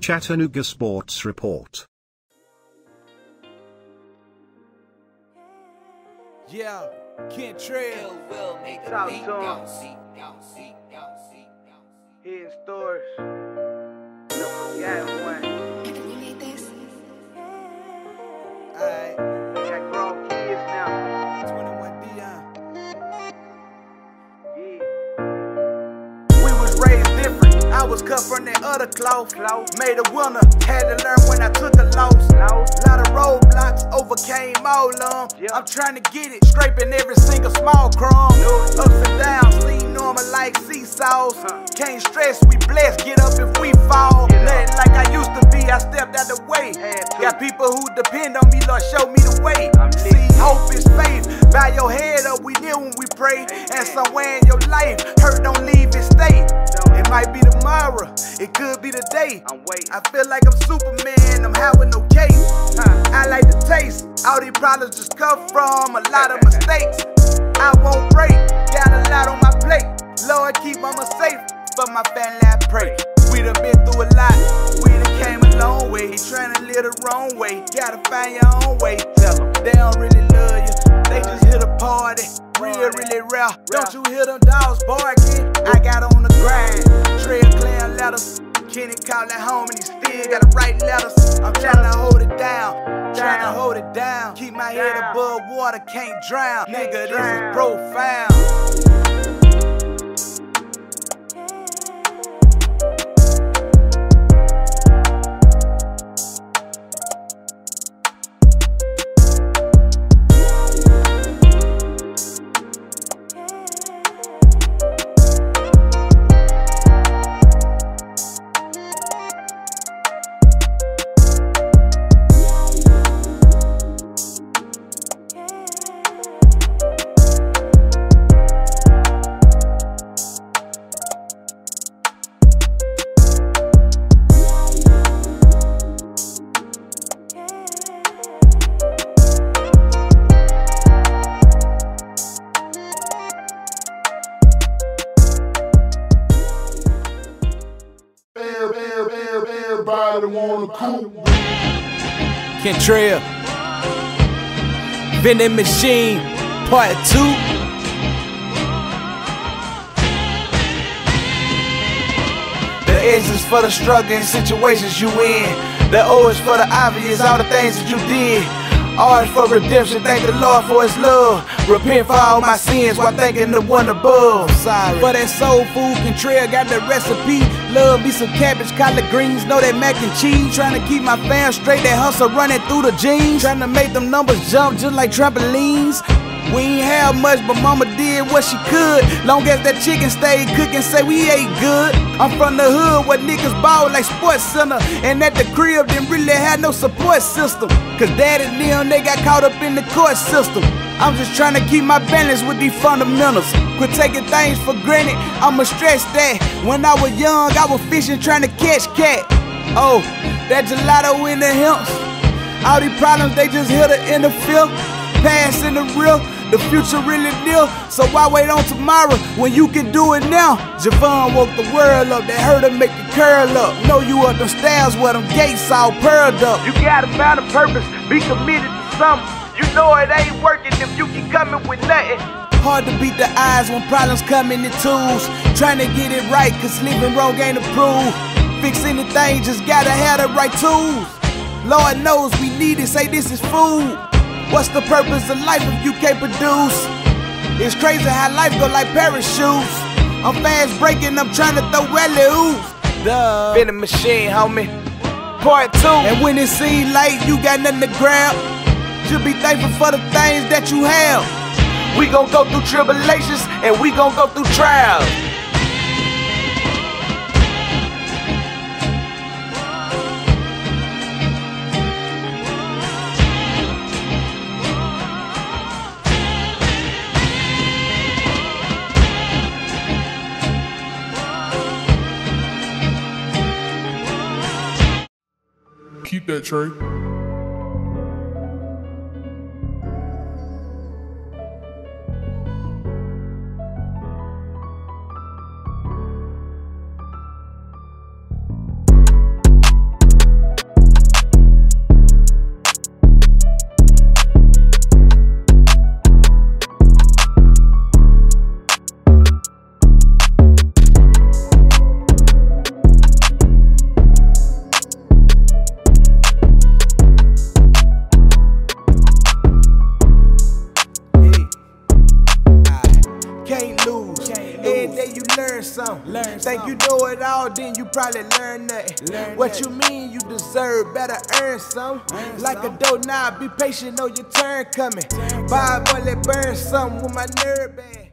Chattanooga Sports Report. Yeah, Kent Trail will make the beat. Hidden stores. Yeah, one. We made this. Alright. Got grown kids now. 21 Dion. Yeah. We was raised different. I was cut from that other cloth. Made a winner. Had to learn when I took a loss. Lot of roadblocks, overcame all of them. I'm trying to get it, scraping every single small crumb. Ups and downs, seem normal like seesaws. Can't stress, we blessed, get up if we fall. Nothing like I used to be, I stepped out the way. Got people who depend on me, Lord, show me the way. See, hope is faith. Bow your head up, we kneel when we pray. And somewhere in your life, hurt don't leave it stay. It might be tomorrow, it could be today. I feel like I'm Superman, I'm having no case. I like the taste, all these problems just come from a lot of mistakes. I won't break, got a lot on my plate. Lord, keep mama safe, for my family I pray. We done been through a lot, we done came a long way. Trying to live the wrong way, gotta find your own way. Tell them, they don't really love you, they just hit a party. Really rare, don't you hear them dogs barking? I got on the grind, trail clearing letters. Kenny called at home and he still gotta write letters. I'm trying to hold it down, keep my head above water, can't drown. Nigga, this is profound. Everybody wanna cool. Kent Trail, Vending Machine, Part 2. The S is for the struggling situations you in. The O is for the obvious, all the things that you did. R is for redemption, thank the Lord for his love. Repent for all my sins while thanking the one above. Sorry. For that soul food, Kent Trail got the recipe. Love me some cabbage, collard greens, know that mac and cheese. Trying to keep my fam straight, that hustle running through the jeans. Trying to make them numbers jump just like trampolines. We ain't have much, but mama did what she could. Long as that chicken stayed cooking, say we ate good. I'm from the hood where niggas ball like Sports Center. And at the crib, didn't really have no support system. Cause daddy and them, they got caught up in the court system. I'm just trying to keep my balance with these fundamentals. Quit taking things for granted, I'ma stress that. When I was young, I was fishing trying to catch cat. Oh, that gelato in the hemps. All these problems, they just here to interfere. Past in the real, the future really near. So why wait on tomorrow when you can do it now? Javon woke the world up, that hurt him make it curl up. Know you up them stairs where them gates all pearled up. You gotta find a purpose, be committed to something. You know it ain't working if you keep coming with nothing. Hard to beat the eyes when problems come in the tools. Trying to get it right, cause living wrong ain't approved. Fix anything, just gotta have the right tools. Lord knows we need it, say this is food. What's the purpose of life if you can't produce? It's crazy how life go like parachutes. I'm fast breaking, I'm trying to throw alley-oops. Vending Machine, homie. Part 2. And when it seems like you got nothing to grab, just be thankful for the things that you have. We gon' go through tribulations and we gon' go through trials. Keep that tray. some. Think you know it all, then you probably learn nothing. What you mean you deserve, better earn some. Like a dough now, be patient, know your turn coming. Buy a bullet, burn some with my nerve bag.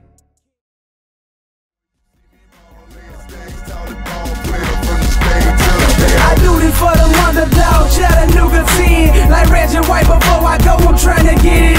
I do this for the underdog, Chattanooga 10. Like red and white before I go, I'm trying to get it